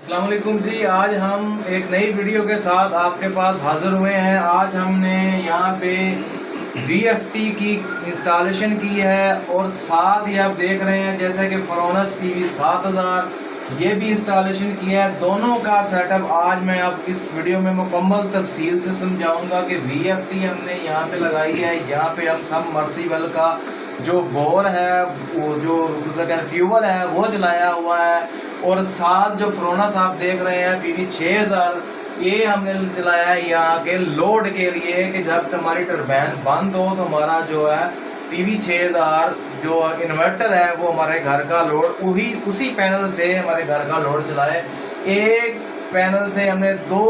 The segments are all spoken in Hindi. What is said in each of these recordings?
अस्सलाम वालेकुम जी। आज हम एक नई वीडियो के साथ आपके पास हाज़िर हुए हैं। आज हमने यहाँ पे VFT की इंस्टॉलेशन की है और साथ ही आप देख रहे हैं जैसे कि फ़रोनस TV 7000 ये भी इंस्टॉलेशन किया है। दोनों का सेटअप आज मैं आप इस वीडियो में मुकम्मल तफसील से समझाऊंगा कि VFT हमने यहाँ पे लगाई है। यहाँ पे हम सबमर्सिबल का जो बोर है, वो जो ट्यूबवेल है वो चलाया हुआ है और साथ जो फ़रोनस आप देख रहे हैं PV 6000 ये हमने चलाया है यहाँ के लोड के लिए कि जब हमारी टरबाइन बंद हो तो हमारा जो है PV 6000 जो इन्वर्टर है वो हमारे घर का लोड उसी पैनल से हमारे घर का लोड चलाए। एक पैनल से हमने दो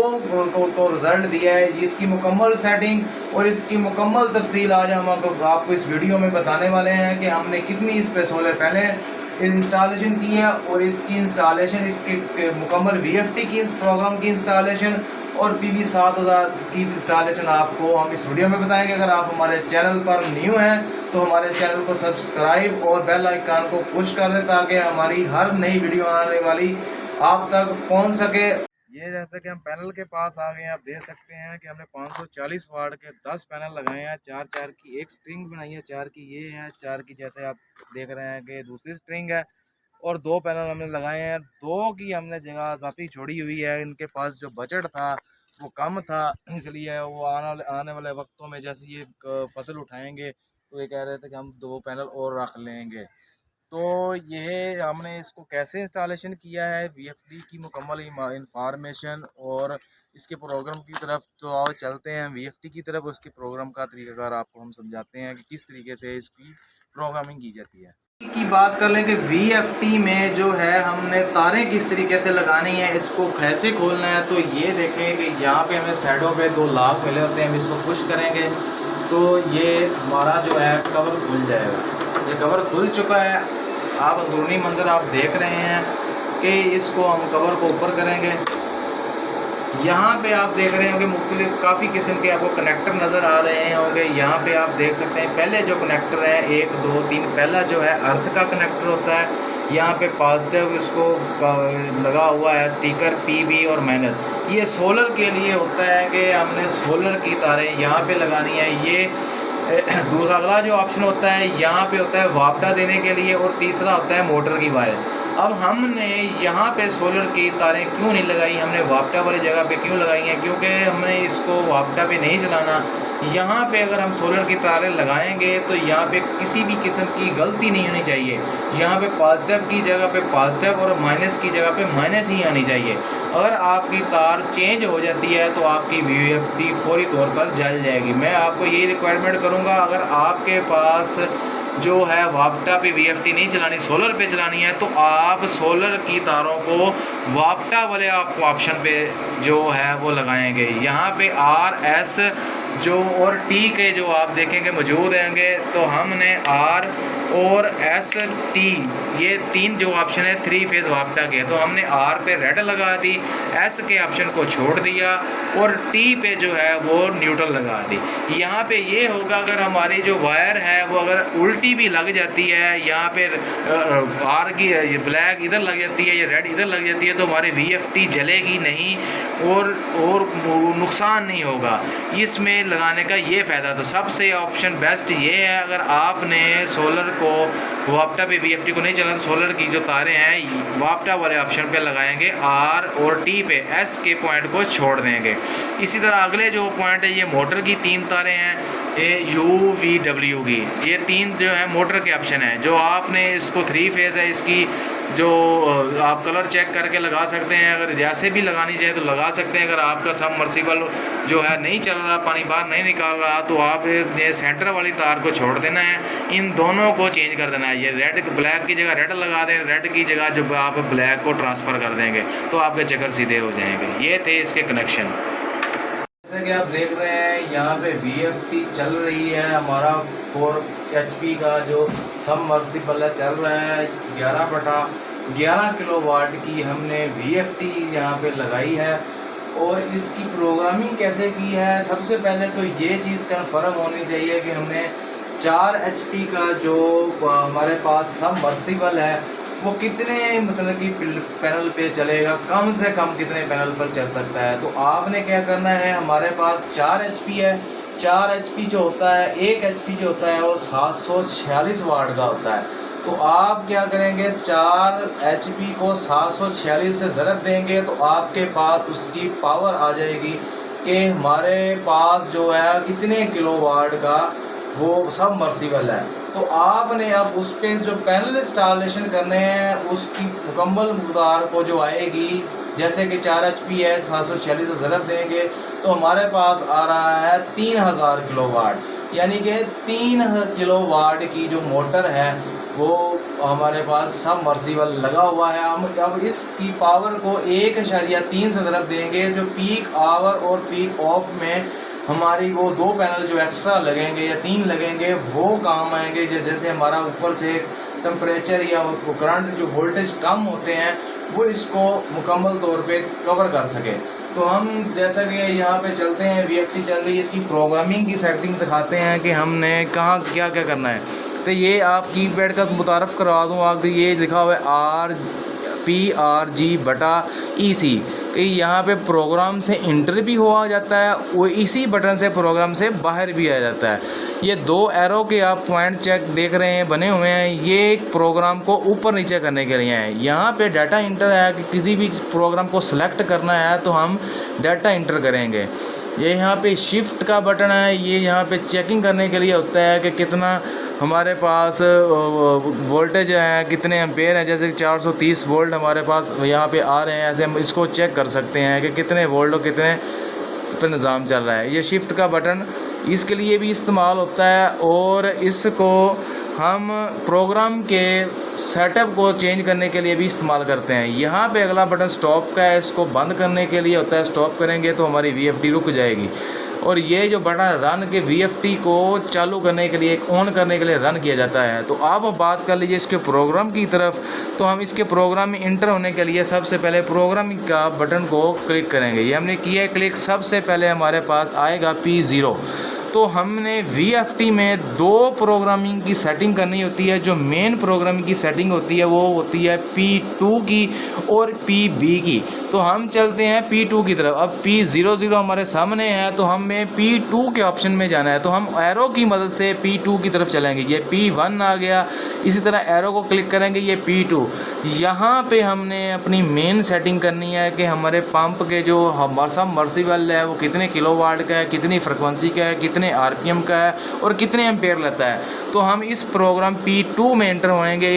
को रिज़ल्ट दिया है। इसकी मुकम्मल सेटिंग और इसकी मुकम्मल तफसील आज हम आपको इस वीडियो में बताने वाले हैं कि हमने कितनी इस पे सोलर पैनल इंस्टॉलेशन की है और इसकी इंस्टॉलेशन, इसकी मुकम्मल VFT की इस प्रोग्राम की इंस्टॉलेशन और PV 7000 की इंस्टॉलेशन आपको हम इस वीडियो में बताएंगे। अगर आप हमारे चैनल पर न्यू हैं तो हमारे चैनल को सब्सक्राइब और बेल आइकन को पुश कर दें ताकि हमारी हर नई वीडियो आने वाली आप तक पहुंच सके। ये जैसे कि हम पैनल के पास आ गए हैं, आप देख सकते हैं कि हमने 540 वाट के 10 पैनल लगाए हैं। चार की एक स्ट्रिंग बनाई है, 4 की ये है, 4 की जैसे आप देख रहे हैं कि दूसरी स्ट्रिंग है और 2 पैनल हमने लगाए हैं। 2 की हमने जगह काफ़ी छोड़ी हुई है। इनके पास जो बजट था वो कम था, इसलिए वो आने वाले वक्तों में जैसे ये फसल उठाएंगे तो ये कह रहे थे कि हम 2 पैनल और रख लेंगे। तो ये हमने इसको कैसे इंस्टॉलेशन किया है, VFD की मुकम्मल इंफॉर्मेशन और इसके प्रोग्राम की तरफ तो आओ चलते हैं VFT की तरफ। उसके प्रोग्राम का तरीकाकार आपको हम समझाते हैं कि किस तरीके से इसकी प्रोग्रामिंग की जाती है। की बात कर लें कि VFT में जो है हमने तारें किस तरीके से लगानी है, इसको कैसे खोलना है, तो ये देखें कि यहाँ पे हमें साइडों पे 2 लाभ मिले होते हैं। हम इसको पुश करेंगे तो ये हमारा जो है कवर खुल जाएगा। ये कवर खुल चुका है। आप अंदरूनी मंजर आप देख रहे हैं कि इसको हम कवर को ऊपर करेंगे। यहाँ पे आप देख रहे होंगे मुख्तलिफ काफ़ी किस्म के आपको कनेक्टर नज़र आ रहे होंगे। यहाँ पे आप देख सकते हैं पहले जो कनेक्टर है 1 2 3, पहला जो है अर्थ का कनेक्टर होता है। यहाँ पे पॉजिटिव इसको लगा हुआ है स्टिकर PB और माइनस। ये सोलर के लिए होता है कि हमने सोलर की तारें यहाँ पे लगानी है। ये दूसरा अगला जो ऑप्शन होता है यहाँ पे होता है वापटा देने के लिए और तीसरा होता है मोटर की वायर। अब हमने यहाँ पे सोलर की तारें क्यों नहीं लगाई, हमने वापटा वाली जगह पे क्यों लगाई हैं, क्योंकि हमने इसको वापटा पे नहीं चलाना। यहाँ पे अगर हम सोलर की तारें लगाएंगे तो यहाँ पे किसी भी किस्म की गलती नहीं होनी चाहिए। यहाँ पे पॉजिटिव की जगह पे पॉजिटिव और माइनस की जगह पे माइनस ही आनी चाहिए। अगर आपकी तार चेंज हो जाती है तो आपकी VFT फौरी तौर पर जल जाएगी। मैं आपको यही रिक्वायरमेंट करूँगा, अगर आपके पास जो है वापटा पे VFT नहीं चलानी, सोलर पे चलानी है, तो आप सोलर की तारों को वापटा वाले आप ऑप्शन पे जो है वो लगाएंगे। यहाँ पे RS जो और T के जो आप देखेंगे मौजूद रहेंगे, तो हमने R और ST ये 3 जो ऑप्शन है 3 फेज़ वापटा के, तो हमने R पे रेड लगा दी, S के ऑप्शन को छोड़ दिया और T पे जो है वो न्यूट्रल लगा दी। यहाँ पे ये होगा अगर हमारी जो वायर है वो अगर उल्टी भी लग जाती है, यहाँ पे R की ये ब्लैक इधर लग जाती है, ये रेड इधर लग जाती है, तो हमारी VFT जलेगी नहीं और नुकसान नहीं होगा। इसमें लगाने का ये फ़ायदा, तो सबसे ऑप्शन बेस्ट ये है अगर आपने सोलर को वापटा पे VFT को नहीं चलाना तो सोलर की जो तारें हैं वापटा वाले ऑप्शन पे लगाएंगे, R और T पे S के पॉइंट को छोड़ देंगे। इसी तरह अगले जो पॉइंट है ये मोटर की 3 तारें हैं, UVW की, ये 3 जो है मोटर के ऑप्शन है। जो आपने इसको 3 फेज़ है, इसकी जो आप कलर चेक करके लगा सकते हैं, अगर जैसे भी लगानी चाहिए तो लगा सकते हैं। अगर आपका सबमर्सिबल जो है नहीं चल रहा, पानी बाहर नहीं निकाल रहा, तो आप ये सेंटर वाली तार को छोड़ देना है, इन दोनों को चेंज कर देना है। ये रेड ब्लैक की जगह रेड लगा दें, रेड की जगह जो आप ब्लैक को ट्रांसफ़र कर देंगे तो आपके चक्कर सीधे हो जाएंगे। ये थे इसके कनेक्शन। जैसे कि आप देख रहे हैं यहाँ पे VFT चल रही है, हमारा 4 HP का जो सबमर्सिबल है चल रहा है। 11 किलोवाट की हमने VFT यहाँ पे लगाई है और इसकी प्रोग्रामिंग कैसे की है। सबसे पहले तो ये चीज़ कन्फर्म होनी चाहिए कि हमने 4 HP का जो हमारे पास सबमर्सिबल है वो कितने मतलब कि पैनल पे चलेगा, कम से कम कितने पैनल पर चल सकता है। तो आपने क्या करना है, हमारे पास 4 HP है। 4 HP जो होता है, 1 HP जो होता है वो 746 वाट का होता है। तो आप क्या करेंगे, 4 HP को 746 से ज़रब देंगे तो आपके पास उसकी पावर आ जाएगी कि हमारे पास जो है इतने किलोवाट का वो सबमर्सिबल है। तो आपने अब उस पर जो पैनल इंस्टॉलेशन करने हैं उसकी मुकम्मल मकदार को जो आएगी, जैसे कि 4 HP है, 746 से ज़रब देंगे तो हमारे पास आ रहा है 3000 किलोवाट, यानी कि 3 किलोवाट की जो मोटर है वो हमारे पास सबमर्सिबल लगा हुआ है। हम अब इसकी पावर को 1.3 से ज़रब देंगे, जो पीक आवर और पीक ऑफ में हमारी वो 2 पैनल जो एक्स्ट्रा लगेंगे या 3 लगेंगे वो काम आएंगे। जैसे हमारा ऊपर से टेम्परेचर या वो करंट जो वोल्टेज कम होते हैं वो इसको मुकम्मल तौर पे कवर कर सके। तो हम जैसा कि यहाँ पे चलते हैं, VFT चल रही है, इसकी प्रोग्रामिंग की सेटिंग दिखाते हैं कि हमने कहाँ क्या क्या करना है। तो ये आप कीपैड का मुतारफ़ करवा दूँ, आप ये लिखा हुआ है RPRG/EC कि यहाँ पे प्रोग्राम से इंटर भी हुआ जाता है, वो इसी बटन से प्रोग्राम से बाहर भी आ जाता है। ये 2 एरो के आप पॉइंट चेक देख रहे हैं बने हुए हैं, ये एक प्रोग्राम को ऊपर नीचे करने के लिए हैं। यहाँ पे डाटा इंटर है कि किसी भी प्रोग्राम को सिलेक्ट करना है तो हम डाटा इंटर करेंगे। ये यहाँ पे शिफ्ट का बटन है, ये यहाँ पे चेकिंग करने के लिए होता है कि कितना हमारे पास वोल्टेज है, कितने एम्पेयर हैं। जैसे कि 430 वोल्ट हमारे पास यहाँ पे आ रहे हैं, ऐसे हम इसको चेक कर सकते हैं कि कितने वोल्ट और कितने पे निज़ाम चल रहा है। ये शिफ्ट का बटन इसके लिए भी इस्तेमाल होता है और इसको हम प्रोग्राम के सेटअप को चेंज करने के लिए भी इस्तेमाल करते हैं। यहाँ पे अगला बटन स्टॉप का है, इसको बंद करने के लिए होता है। स्टॉप करेंगे तो हमारी VFT रुक जाएगी। और ये जो बटन रन के VFT को चालू करने के लिए, ऑन करने के लिए रन किया जाता है। तो आप बात कर लीजिए इसके प्रोग्राम की तरफ। तो हम इसके प्रोग्राम में इंटर होने के लिए सबसे पहले प्रोग्रामिंग का बटन को क्लिक करेंगे। ये हमने किया है क्लिक। सबसे पहले हमारे पास आएगा P0। तो हमने VFT में 2 प्रोग्रामिंग की सेटिंग करनी होती है। जो मेन प्रोग्रामिंग की सेटिंग होती है वो होती है P2 की और PB की। तो हम चलते हैं P2 की तरफ। अब P00 हमारे सामने है तो हमें P2 के ऑप्शन में जाना है, तो हम एरो की मदद से P2 की तरफ चलेंगे। ये P1 आ गया, इसी तरह एरो को क्लिक करेंगे, ये P2। यहाँ पे हमने अपनी मेन सेटिंग करनी है कि हमारे पंप के जो हमारा सबमर्सिबल है वो कितने किलोवाट का है, कितनी फ्रिक्वेंसी का है, कितने RPM का है और कितने एम्पेयर लेता है। तो हम इस प्रोग्राम P2 में इंटर करेंगे।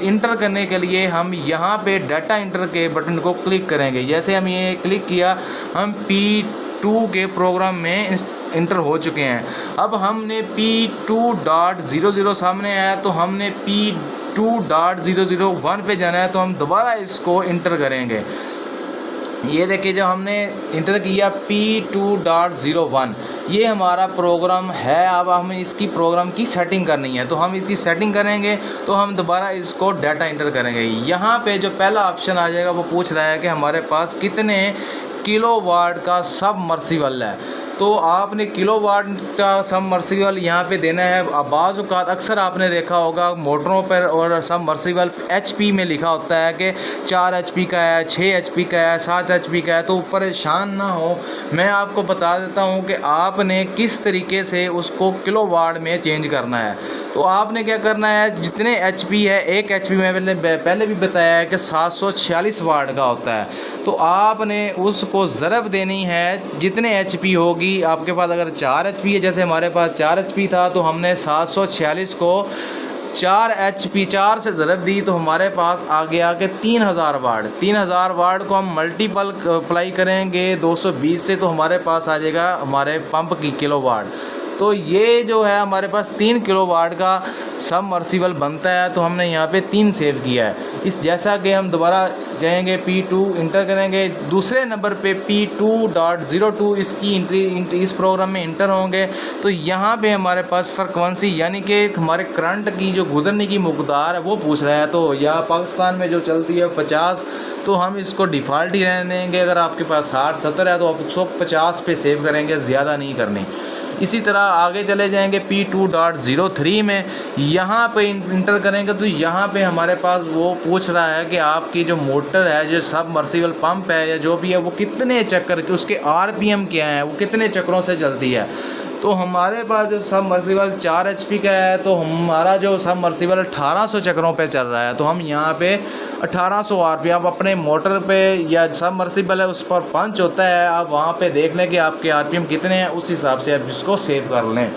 इंटर करने के लिए हम यहाँ पे डाटा इंटर के बटन को क्लिक करेंगे। जैसे हम ये क्लिक किया, हम P2 के प्रोग्राम में इंटर हो चुके हैं। अब हमने P2.00 सामने आया तो हमने P2.001 पे जाना है, तो हम दोबारा इसको इंटर करेंगे। ये देखिए जो हमने इंटर किया P2.01, ये हमारा प्रोग्राम है। अब हमें इसकी प्रोग्राम की सेटिंग करनी है, तो हम इसकी सेटिंग करेंगे तो हम दोबारा इसको डाटा इंटर करेंगे। यहाँ पे जो पहला ऑप्शन आ जाएगा वो पूछ रहा है कि हमारे पास कितने किलोवाट का सबमर्सिबल है। तो आपने किलोवाट का सबमर्सिबल यहाँ पे देना है। बाज़ औक़ात अक्सर आपने देखा होगा मोटरों पर और सबमर्सिबल HP में लिखा होता है कि 4 HP का है, 6 HP का है, 7 HP का है। तो परेशान ना हो, मैं आपको बता देता हूँ कि आपने किस तरीके से उसको किलोवाट में चेंज करना है। तो आपने क्या करना है, जितने HP है, 1 HP में पहले भी बताया है कि 746 वाट का होता है। तो आपने उसको ज़रब देनी है जितने HP होगी आपके पास। अगर 4 HP है, जैसे हमारे पास 4 HP था, तो हमने 746 को 4 से ज़रब दी तो हमारे पास आ गया कि 3000 वाट। 3000 वाट को हम मल्टीपल अप्लाई करेंगे 220 से, तो हमारे पास आ जाएगा हमारे पंप की किलोवाट। तो ये जो है हमारे पास 3 किलोवाट का सबमर्सिबल बनता है। तो हमने यहाँ पे 3 सेव किया है। इस जैसा कि हम दोबारा जाएंगे, P2 इंटर करेंगे, दूसरे नंबर पे P2.02 इसकी एंट्री इस प्रोग्राम में इंटर होंगे। तो यहाँ पे हमारे पास फ्रिक्वेंसी यानी कि हमारे करंट की जो गुजरने की मकदार है वो पूछ रहा है। तो यहाँ पाकिस्तान में जो चलती है 50, तो हम इसको डिफ़ॉल्ट ही रहने देंगे। अगर आपके पास 60-70 है तो आप 150 पे सेव करेंगे, ज़्यादा नहीं करनी। इसी तरह आगे चले जाएंगे P2.03 में, यहाँ पे इंटर करेंगे तो यहाँ पे हमारे पास वो पूछ रहा है कि आपकी जो मोटर है, जो सबमर्सिबल पंप है या जो भी है, वो कितने चक्कर, उसके RPM क्या है, वो कितने चक्रों से चलती है। तो हमारे पास जो सबमर्सिबल 4 HP का है, तो हमारा जो सबमर्सिबल 1800 चक्रों पे चल रहा है, तो हम यहाँ पे 1800 RPM आप अपने मोटर पे या सबमर्सिबल है उस पर पंच होता है, आप वहाँ पे देख लें कि आपके RPM कितने हैं, उस हिसाब से आप इसको सेव कर लें।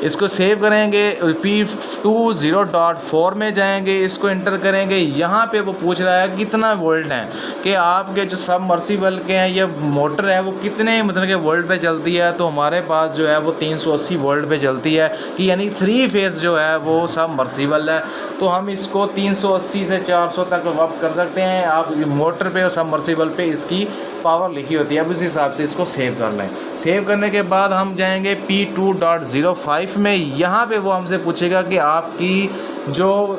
इसको सेव करेंगे, P20.4 में जाएंगे, इसको इंटर करेंगे। यहाँ पे वो पूछ रहा है कितना वोल्ट है, कि आपके जो सबमर्सिबल के हैं ये मोटर है वो कितने मतलब के वोल्ट पे चलती है। तो हमारे पास जो है वो 380 वोल्ट पे चलती है, कि यानी 3 फेज़ जो है वो सबमर्सिबल है। तो हम इसको 380 से 400 तक वप कर सकते हैं। आप मोटर पे और सबमर्सिबल पे इसकी पावर लिखी होती है, अब उस हिसाब से इसको सेव कर लें। सेव करने के बाद हम जाएंगे P2.05 में। यहाँ पे वो हमसे पूछेगा कि आपकी जो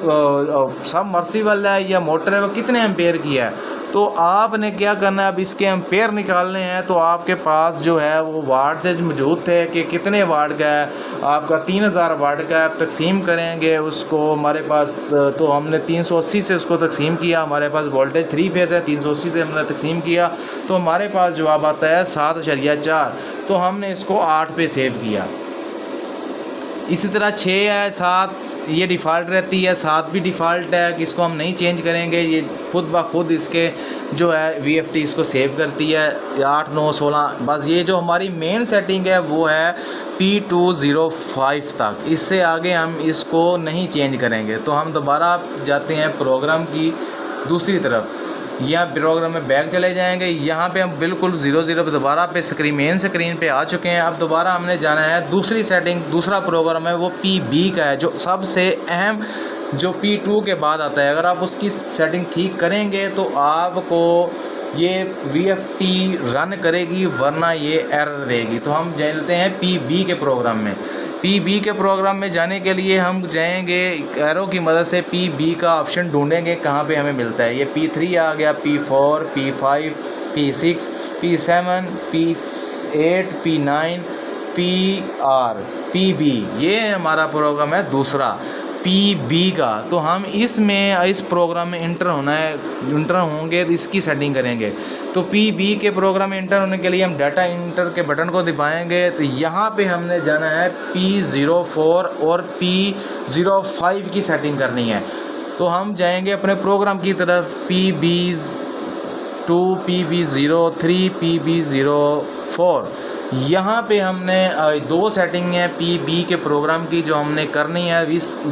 सबमर्सिबल है या मोटर है वो कितने एम्पेयर की है। तो आपने क्या करना है, अब इसके एम्पेयर निकालने हैं। तो आपके पास जो है वो वाटेज मौजूद थे कि कितने वाट का है, आपका 3000 वाट का है। आप तकसीम करेंगे उसको, हमारे पास तो हमने 380 से उसको तकसीम किया, हमारे पास वोल्टेज 3 फेज़ है, 380 से हमने तकसीम किया, तो हमारे पास जवाब आता है 7.4। तो हमने इसको 8 पे सेव किया। इसी तरह 6 है, 7 ये डिफ़ॉल्ट रहती है, 7 भी डिफ़ॉल्ट है कि इसको हम नहीं चेंज करेंगे, ये खुद ब खुद इसके जो है VFT इसको सेव करती है। 8, 9, 16, बस ये जो हमारी मेन सेटिंग है वो है P205 तक, इससे आगे हम इसको नहीं चेंज करेंगे। तो हम दोबारा जाते हैं प्रोग्राम की दूसरी तरफ, यहाँ प्रोग्राम में बैक चले जाएंगे। यहाँ पे हम बिल्कुल 00 पे दोबारा पे मेन स्क्रीन पे आ चुके हैं। अब दोबारा हमने जाना है दूसरी सेटिंग, दूसरा प्रोग्राम है वो PB का है, जो सबसे अहम जो P2 के बाद आता है। अगर आप उसकी सेटिंग ठीक करेंगे तो आपको ये VFT रन करेगी, वरना ये एरर देगी। तो हम चलते हैं PB के प्रोग्राम में। PB के प्रोग्राम में जाने के लिए हम जाएंगे एरो की मदद से PB का ऑप्शन ढूंढेंगे कहाँ पे हमें मिलता है। ये P3 आ गया, P4, P5, P6, P7, P8, P9, PR, PB, ये हमारा प्रोग्राम है दूसरा PB का। तो हम इसमें इस प्रोग्राम में इंटर होंगे तो इसकी सेटिंग करेंगे। तो PB के प्रोग्राम में इंटर होने के लिए हम डाटा इंटर के बटन को दबाएंगे। तो यहाँ पे हमने जाना है P04 और P05 की सेटिंग करनी है। तो हम जाएंगे अपने प्रोग्राम की तरफ, PB2, PB03, PB04। यहाँ पे हमने 2 सेटिंग है PB के प्रोग्राम की जो हमने करनी है।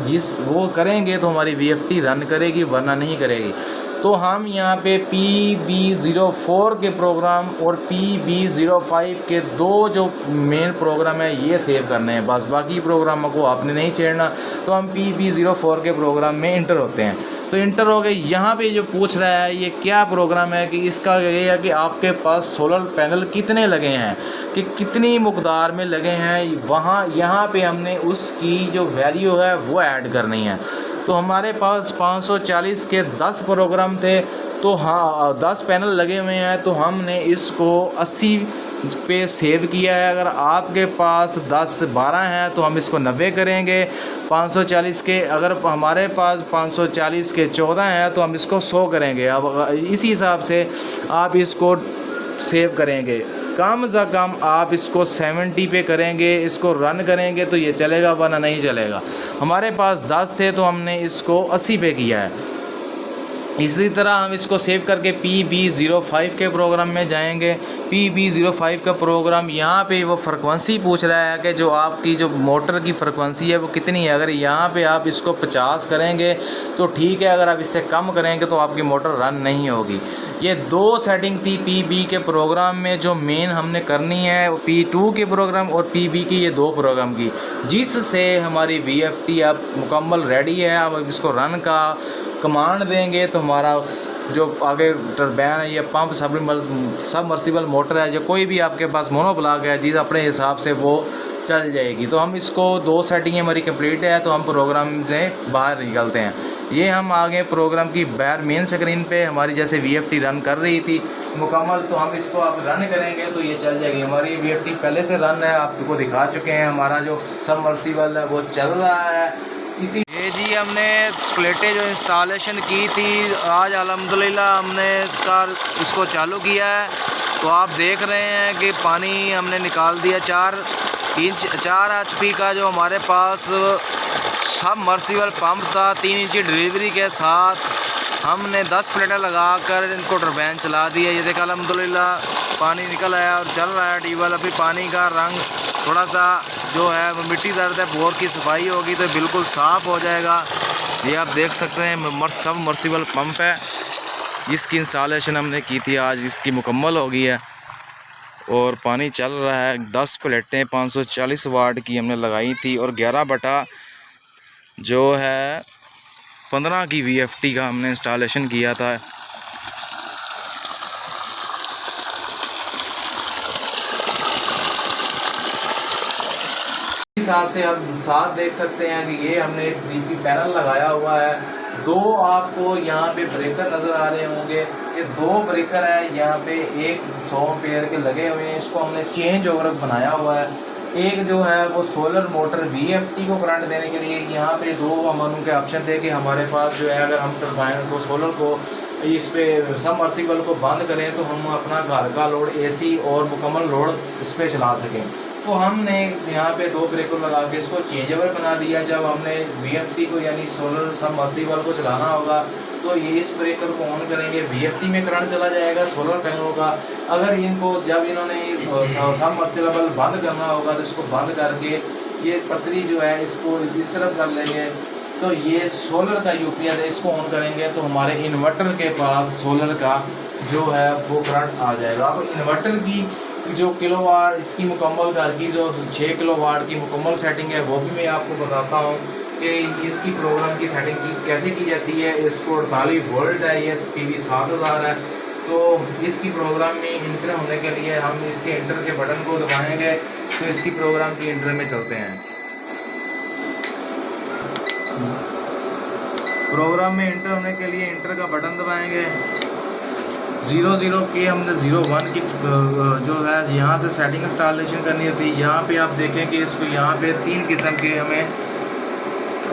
जिस वो करेंगे तो हमारी VFT रन करेगी, वरना नहीं करेगी। तो हम यहाँ पे PB04 के प्रोग्राम और PB05 के 2 जो मेन प्रोग्राम है ये सेव करने हैं, बस बाकी प्रोग्रामों को आपने नहीं छेड़ना। तो हम PB04 के प्रोग्राम में इंटर होते हैं। तो इंटर हो गए। यहाँ पे जो पूछ रहा है ये क्या प्रोग्राम है, कि इसका ये है कि आपके पास सोलर पैनल कितने लगे हैं, कि कितनी मकदार में लगे हैं, वहाँ यहाँ पे हमने उसकी जो वैल्यू है वो ऐड करनी है। तो हमारे पास 540 के 10 प्रोग्राम थे, तो हाँ 10 पैनल लगे हुए हैं, तो हमने इसको 80 पे सेव किया है। अगर आपके पास 10-12 हैं तो हम इसको 90 करेंगे। 540 के अगर हमारे पास 540 के 14 हैं तो हम इसको 100 करेंगे। अब इसी हिसाब से आप इसको सेव करेंगे। कम से कम आप इसको 70 पे करेंगे, इसको रन करेंगे तो ये चलेगा, वरना नहीं चलेगा। हमारे पास 10 थे तो हमने इसको 80 पे किया है। इसी तरह हम इसको सेव करके PB05 के प्रोग्राम में जाएंगे। PB05 का प्रोग्राम यहाँ पे वो फ्रिक्वेंसी पूछ रहा है कि जो आपकी जो मोटर की फ्रिक्वेंसी है वो कितनी है। अगर यहाँ पे आप इसको 50 करेंगे तो ठीक है, अगर आप इससे कम करेंगे तो आपकी मोटर रन नहीं होगी। ये 2 सेटिंग थी PB के प्रोग्राम में जो मेन हमने करनी है, P2 के प्रोग्राम और PB की ये 2 प्रोग्राम की, जिससे हमारी VFT अब मुकम्मल रेडी है। अब इसको रन का कमांड देंगे तो हमारा जो आगे टरबाइन है या पंप सबमर्सिबल मोटर है, जो कोई भी आपके पास मोनोब्लॉक है, जिस अपने हिसाब से वो चल जाएगी। तो हम इसको 2 सेटिंग हमारी कंप्लीट है, तो हम प्रोग्राम से बाहर निकलते हैं। ये हम आगे प्रोग्राम की बाहर मेन स्क्रीन पे हमारी जैसे VFT रन कर रही थी, मुकम्मल, तो हम इसको आप रन करेंगे तो ये चल जाएगी। हमारी VFT पहले से रन है, आपको दिखा चुके हैं। हमारा जो सबमर्सिबल है वो चल रहा है। इसी ये जी हमने प्लेटें जो इंस्टॉलेशन की थी आज अल्हम्दुलिल्लाह हमने इसको चालू किया है। तो आप देख रहे हैं कि पानी हमने निकाल दिया। 4 HP का जो हमारे पास सबमर्सिबल पंप था, 3 इंची डिलीवरी के साथ हमने 10 प्लेटें लगाकर इनको टरबाइन चला दिया। ये देखा अल्हम्दुलिल्लाह पानी निकल आया और चल रहा है ट्यूबवेल। अभी पानी का रंग थोड़ा सा जो है वो मिट्टी दर्द है, बोर की सफाई होगी तो बिल्कुल साफ़ हो जाएगा। ये आप देख सकते हैं सबमर्सिबल पंप है, इसकी इंस्टॉलेशन हमने की थी आज, इसकी मुकम्मल हो गई है और पानी चल रहा है। 10 प्लेटें 540 वाट की हमने लगाई थी और 11 बटा जो है 15 की VFT का हमने इंस्टॉलेशन किया था। हिसाब से हम साथ देख सकते हैं कि ये हमने एक DP पैनल लगाया हुआ है। 2 आपको यहाँ पे ब्रेकर नज़र आ रहे होंगे, ये 2 ब्रेकर है यहाँ पे, एक 100 एम्पीयर के लगे हुए हैं। इसको हमने चेंज ओवर बनाया हुआ है। एक जो है वो सोलर मोटर VFT को करंट देने के लिए यहाँ पे 2 हम उनके ऑप्शन थे कि हमारे पास जो है अगर हम टरबाइन को सोलर को इस पे सबमर्सिबल को बंद करें तो हम अपना घर का लोड AC और मुकम्मल लोड इस पर चला सकें। तो हमने यहाँ पे 2 ब्रेकर लगा के इसको चेंज ओवर बना दिया। जब हमने VFT को यानी सोलर सबमर्सिबल को चलाना होगा तो ये इस ब्रेकर को ऑन करेंगे, VFT में करंट चला जाएगा सोलर पैनल का। अगर इनको जब इन्होंने सबमर्सिबल बंद करना होगा तो इसको बंद करके ये पतरी जो है इसको इस तरफ कर लेंगे तो ये सोलर का UPS है, इसको ऑन करेंगे तो हमारे इन्वर्टर के पास सोलर का जो है वो करंट आ जाएगा। अब इन्वर्टर की जो किलोवाट इसकी मुकम्मल घर की जो 6 किलोवाट की मुकम्मल सेटिंग है वो भी मैं आपको बताता हूँ कि इसकी प्रोग्राम की सेटिंग कैसे की जाती है। इसको 48 वोल्ट है, ये PV 7000 है। तो इसकी प्रोग्राम में इंटर होने के लिए हम इसके इंटर के बटन को दबाएंगे तो इसकी प्रोग्राम की इंटर में चलते हैं। प्रोग्राम में इंटर होने के लिए इंटर का बटन दबाएंगे। 00 की हमने 01 की जो है यहाँ से सेटिंग इंस्टॉलेशन करनी थी। यहाँ पे आप देखें कि इसको यहाँ पे 3 किस्म के हमें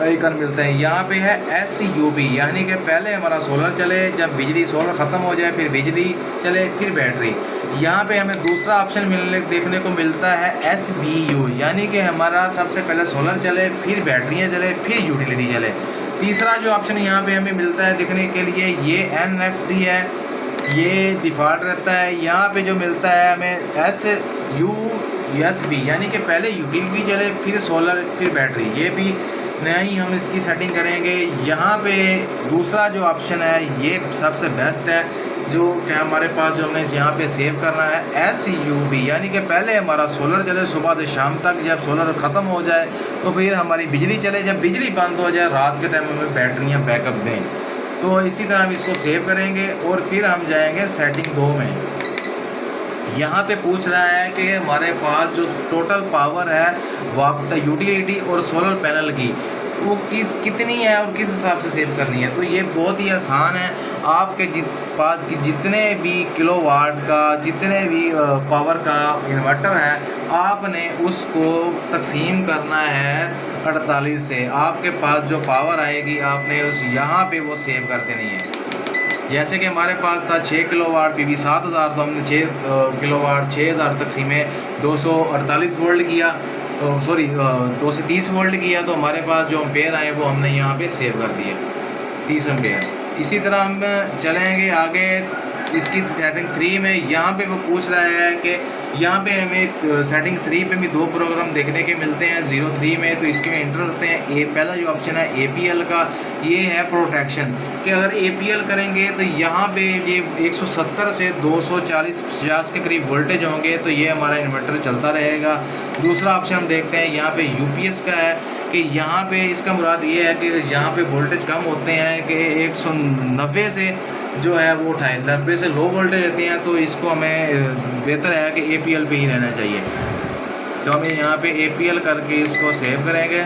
आइकन मिलते हैं। यहाँ पे है SUB यानी कि पहले हमारा सोलर चले, जब बिजली सोलर ख़त्म हो जाए फिर बिजली चले फिर बैटरी। यहाँ पे हमें दूसरा ऑप्शन देखने को मिलता है SBU यानी कि हमारा सबसे पहले सोलर चले फिर बैटरियाँ चले फिर यूटिलिटी चले। तीसरा जो ऑप्शन यहाँ पे हमें मिलता है देखने के लिए ये NFC है, ये डिफ़ॉल्ट रहता है। यहाँ पे जो मिलता है हमें SUSB यानी कि पहले यूटिलिटी चले फिर सोलर फिर बैटरी, ये भी नहीं हम इसकी सेटिंग करेंगे। यहाँ पे दूसरा जो ऑप्शन है ये सबसे बेस्ट है जो कि हमारे पास जो हमने यहाँ पे सेव करना है SUB यानी कि पहले हमारा सोलर चले सुबह से शाम तक, जब सोलर ख़त्म हो जाए तो फिर हमारी बिजली चले, जब बिजली बंद हो जाए रात के टाइम में बैटरियाँ बैकअप दें। तो इसी तरह हम इसको सेव करेंगे और फिर हम जाएंगे सेटिंग 2 में। यहाँ पे पूछ रहा है कि हमारे पास जो टोटल पावर है यूटिलिटी और सोलर पैनल की वो कितनी है और किस हिसाब से सेव करनी है। तो ये बहुत ही आसान है। आपके पास की जितने भी किलोवाट का जितने भी पावर का इन्वर्टर है आपने उसको तकसीम करना है 48 से। आपके पास जो पावर आएगी आपने उस यहाँ पे वो सेव कर देनी है। जैसे कि हमारे पास था 6 किलोवाट PV 7000 तो हमने 6 किलोवाट 6000 तकसीमें 248 वोल्ट किया, सॉरी 230 वोल्ट किया। तो हमारे पास जो एम्पेयर आए वो हमने यहाँ पे सेव कर दिए 30 एम्पेयर। इसी तरह हम चलेंगे आगे इसकी सेटिंग 3 में। यहाँ पे वो पूछ रहा है कि यहाँ पे हमें सेटिंग 3 पे भी 2 प्रोग्राम देखने के मिलते हैं 03 में। तो इसके में इंटर होते हैं। पहला जो ऑप्शन है APL का, ये है प्रोटेक्शन कि अगर APL करेंगे तो यहाँ पे ये 170 से 240-50 के करीब वोल्टेज होंगे तो ये हमारा इन्वर्टर चलता रहेगा। दूसरा ऑप्शन हम देखते हैं यहाँ पे UPS का है कि यहाँ पे इसका मुराद ये है कि यहाँ पे वोल्टेज कम होते हैं कि 190 से जो है वो उठाएँ, 90 से लो वोल्टेज रहते हैं। तो इसको हमें बेहतर है कि APL पे ही रहना चाहिए। तो हम यहाँ पे APL करके इसको सेव करेंगे।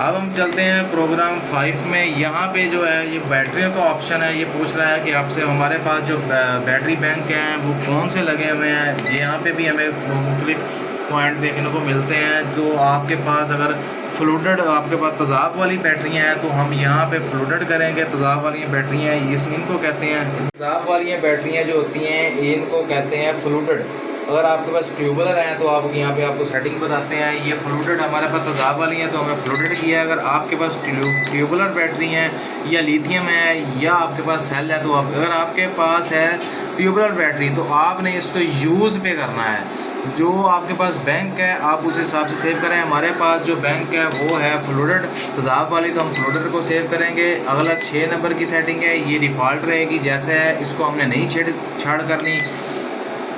अब हम चलते हैं प्रोग्राम 5 में। यहाँ पे जो है ये बैटरियों का ऑप्शन है। ये पूछ रहा है कि आपसे हमारे पास जो बैटरी बैंक हैं वो कौन से लगे हुए हैं। यहाँ पे भी हमें मुख्तलिफ पॉइंट देखने को मिलते हैं। तो आपके पास अगर फ्लूडेड आपके पास तेज़ाब वाली बैटरियाँ हैं तो हम यहाँ पे फ्लूडेड करेंगे। तेज़ाब वाली बैटरियाँ इनको कहते हैं, तेज़ाब वाली बैटरियाँ जो होती हैं इनको कहते हैं फ्लूडेड। अगर आपके पास ट्यूबुलर हैं तो आप यहाँ पे आपको सेटिंग बताते हैं। ये फ्लूडेड हमारे पास तेज़ाब वाली हैं तो हमें फ्लूडेड किया है। अगर आपके पास ट्यूबुलर बैटरी हैं या लिथियम है या आपके पास सेल है तो आप, अगर आपके पास है ट्यूबुलर बैटरी तो आपने इसको यूज़ पे करना है। जो आपके पास बैंक है आप उस हिसाब से सेव करें। हमारे पास जो बैंक है वो है फ्लूडेड तेज़ाब वाली, तो हम फ्लूडेड को सेव करेंगे। अगला 6 नंबर की सेटिंग है, ये डिफ़ॉल्ट रहेगी जैसे है, इसको हमने नहीं छेड़ करनी।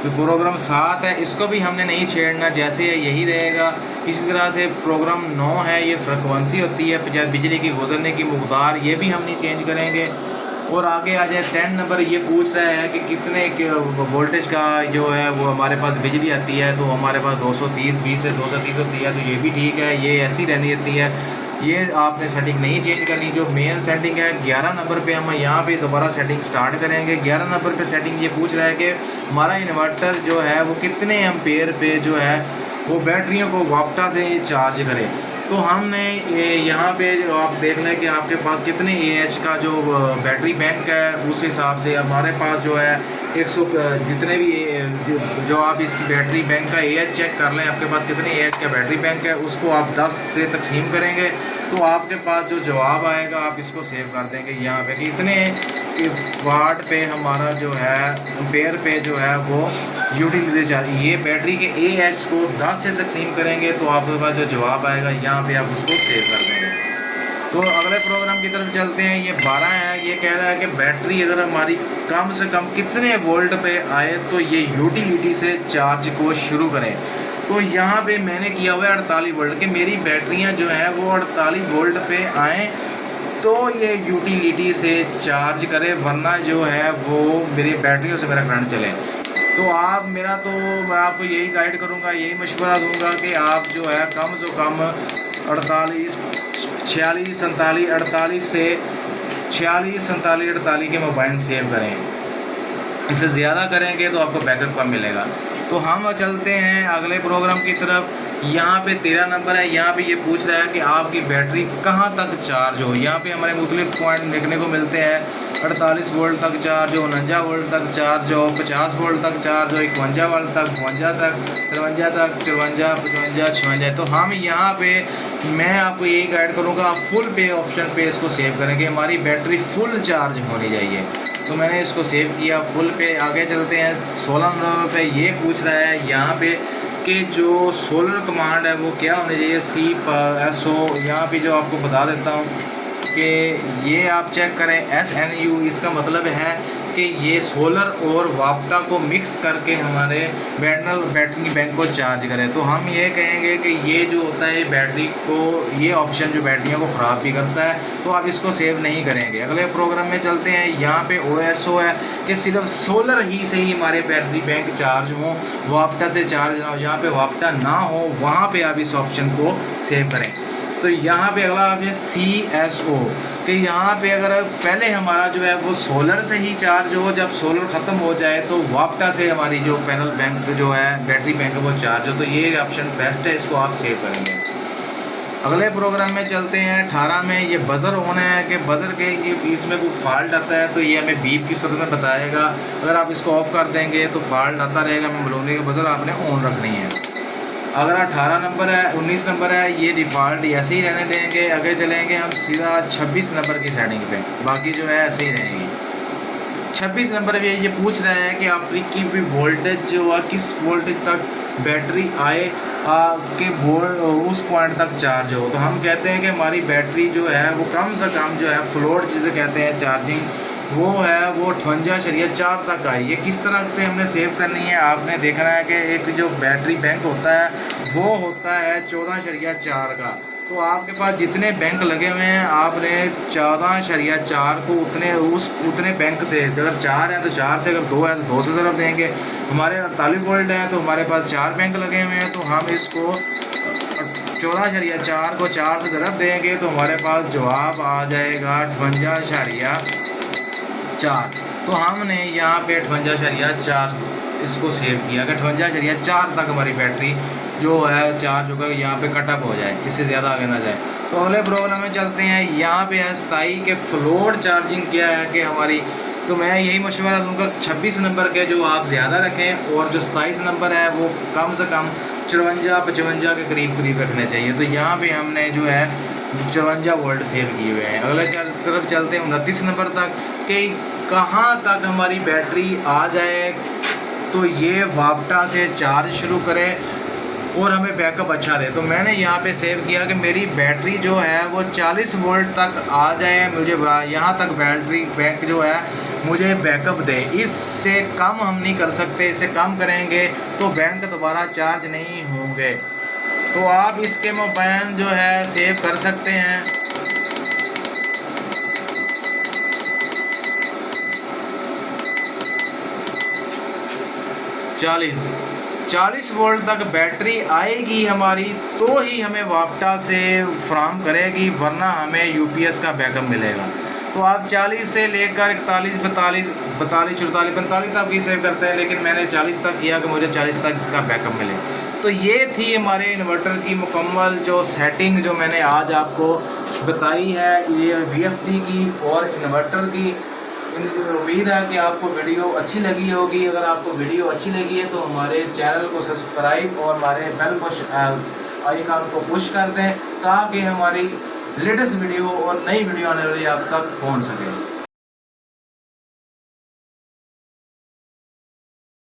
तो प्रोग्राम 7 है, इसको भी हमने नहीं छेड़ना, जैसे है यही रहेगा। इसी तरह से प्रोग्राम 9 है, ये फ्रिक्वेंसी होती है बिजली की गुजरने की मकदार, ये भी हम नहीं चेंज करेंगे। और आगे आ जाए 10 नंबर, ये पूछ रहा है कि कितने वोल्टेज का जो है वो हमारे पास बिजली आती है। तो हमारे पास 230 20 से 230 होती है, तो ये भी ठीक है, ये ऐसी रहनी रहती है। ये आपने सेटिंग नहीं चेंज करनी। जो मेन सेटिंग है 11 नंबर पे हम यहाँ पे दोबारा सेटिंग स्टार्ट करेंगे। 11 नंबर पे सेटिंग ये पूछ रहा है कि हमारा इन्वर्टर जो है वो कितने एम्पेयर पे जो है वो बैटरियों को वापटा से चार्ज करे। तो हमने यहाँ पे आप देख लें कि आपके पास कितने AH का जो बैटरी बैंक है उस हिसाब से हमारे पास जो है 100 जितने भी जो आप इसकी बैटरी बैंक का AH चेक कर लें, आपके पास कितने AH का बैटरी बैंक है उसको आप 10 से तकसीम करेंगे तो आपके पास जो जवाब आएगा आप इसको सेव कर देंगे यहाँ पे कि इतने वाट पे हमारा जो है एम्पेयर पे जो है वो यूटिलिटी चार्ज। ये बैटरी के AH को 10 से तकसीम करेंगे तो आपके पास जो जवाब आएगा यहाँ पे आप उसको सेव कर देंगे। तो अगले प्रोग्राम की तरफ चलते हैं। ये 12 है, ये कह रहा है कि बैटरी अगर हमारी कम से कम कितने वोल्ट पे आए तो ये यूटिलिटी से चार्ज को शुरू करें। तो यहाँ पे मैंने किया हुआ है 48 वोल्ट के, मेरी बैटरियाँ जो हैं वो 48 वोल्ट पे आएँ तो ये यूटिलिटी से चार्ज करे, वरना जो है वो मेरी बैटरियों से मेरा करंट चले। तो आप मेरा तो मैं आपको यही गाइड करूँगा, यही मशवरा दूँगा कि आप जो है कम से कम 48 46 47 48 से 46 47 48 के मोबाइल सेव करें। इससे ज़्यादा करेंगे तो आपको बैकअप कम मिलेगा। तो हम चलते हैं अगले प्रोग्राम की तरफ। यहाँ पे 13 नंबर है, यहाँ पे ये पूछ रहा है कि आपकी बैटरी कहाँ तक चार्ज हो। यहाँ पे हमारे मुख्तलिफ पॉइंट देखने को मिलते हैं। 48 वोल्ट तक चार्ज हो, 49 वोल्ट तक चार्ज हो, 50 वोल्ट तक चार्ज हो, 51 वोल्ट तक, 52 तक, 53 तक, 54, 55, 56। तो हम यहाँ पे मैं आपको यही गाइड करूँगा आप फुल पे ऑप्शन पे इसको सेव करेंगे। हमारी बैटरी फुल चार्ज होनी चाहिए, तो मैंने इसको सेव किया फुल पे। आगे चलते हैं 16 नंबर पे, ये पूछ रहा है यहाँ पे कि जो सोलर कमांड है वो क्या होनी चाहिए, CSO। यहाँ पे जो आपको बता देता हूँ कि ये आप चेक करें SNU, इसका मतलब है कि ये सोलर और वापटा को मिक्स करके हमारे बैटरी बैंक को चार्ज करें। तो हम ये कहेंगे कि ये जो होता है बैटरी को, ये ऑप्शन जो बैटरियों को ख़राब भी करता है, तो आप इसको सेव नहीं करेंगे। अगले प्रोग्राम में चलते हैं। यहाँ पे OSO है कि सिर्फ सोलर ही से ही हमारे बैटरी बैंक चार्ज हो, वापटा से चार्ज ना हो। जहाँ पे वापटा ना हो वहाँ पे आप इस ऑप्शन को सेव करें। तो यहाँ पे अगला आप है CSO कि यहाँ पे अगर पहले हमारा जो है वो सोलर से ही चार्ज हो, जब सोलर ख़त्म हो जाए तो वापटा से हमारी जो पैनल बैंक जो है बैटरी बैंक है वो चार्ज हो। तो ये ऑप्शन बेस्ट है, इसको आप सेव करेंगे। अगले प्रोग्राम में चलते हैं 18 में। ये बज़र ऑन है कि बज़र के ये बीच में कोई फॉल्ट आता है तो ये हमें बीप की सूरत में बताएगा। अगर आप इसको ऑफ़ कर देंगे तो फॉल्ट आता रहेगा, हमें बलोने का बज़र आपने ऑन रखनी है। अगर 18 नंबर है 19 नंबर है, ये डिफ़ॉल्ट ऐसे ही रहने देंगे। आगे चलेंगे हम सीधा 26 नंबर की सेटिंग पे, बाकी जो है ऐसे ही रहेंगी। 26 नंबर पे ये पूछ रहा है कि आपकी भी वोल्टेज जो है किस वोल्टेज तक बैटरी आए कि उस पॉइंट तक चार्ज हो। तो हम कहते हैं कि हमारी बैटरी जो है वो कम से कम जो है फ्लोट जिसे कहते हैं चार्जिंग, वो है वो 58.4 तक आई। ये किस तरह से हमने सेव करनी है, आपने देखना है कि एक जो बैटरी बैंक होता है वो होता है 14.4 का। तो आपके पास जितने बैंक लगे हुए हैं आपने 14.4 को उतने बैंक से, अगर 4 है तो 4 से, अगर 2 है तो 2 से ज़रूर देंगे। हमारे 48 वोल्ट हैं तो हमारे पास 4 बैंक लगे हुए हैं, तो हम इसको 16.4 को 4 से ज़रब देंगे तो हमारे पास जवाब आ जाएगा 58.4। तो हमने यहाँ पे 58.4 इसको सेव किया कि 58.4 तक हमारी बैटरी जो है चार्ज होगा, यहाँ पे कटअप हो जाए, इससे ज़्यादा आगे ना जाए। तो अगले प्रॉब्लम में चलते हैं। यहाँ पे है 27 के फ्लोट चार्जिंग क्या है कि हमारी, तो मैं यही मशवरा दूंगा 26 नंबर के जो आप ज़्यादा रखें और जो 27 नंबर है वो कम से कम 54-55 के करीब रखने चाहिए। तो यहाँ पे हमने जो है 54 वोल्ट सेव किए हुए हैं। अगले तरफ चलते हैं 29 नंबर तक कि कहाँ तक हमारी बैटरी आ जाए तो ये वापटा से चार्ज शुरू करे और हमें बैकअप अच्छा दे। तो मैंने यहाँ पे सेव किया कि मेरी बैटरी जो है वो 40 वोल्ट तक आ जाए, मुझे यहाँ तक बैटरी बैक जो है मुझे बैकअप दे। इससे कम हम नहीं कर सकते, इससे कम करेंगे तो बैंक दोबारा चार्ज नहीं होंगे। तो आप इसके मोबाइल जो है सेव कर सकते हैं। चालीस वोल्ट तक बैटरी आएगी हमारी तो ही हमें वापटा से फ्राहम करेगी, वरना हमें यूपीएस का बैकअप मिलेगा। तो आप 40 से लेकर 41, 42, 44, 44, 45 तक भी सेव करते हैं, लेकिन मैंने 40 तक किया कि मुझे 40 तक इसका बैकअप मिले। तो ये थी हमारे इन्वर्टर की मुकम्मल जो सेटिंग जो मैंने आज आपको बताई है, ये VFD की और इन्वर्टर की। उम्मीद है कि आपको वीडियो अच्छी लगी होगी। अगर आपको वीडियो अच्छी लगी है तो हमारे चैनल को सब्सक्राइब और हमारे बेल आइकन को पुश कर दें ताकि हमारी लेटेस्ट वीडियो और नई वीडियो आने वाली आप तक पहुंच सके।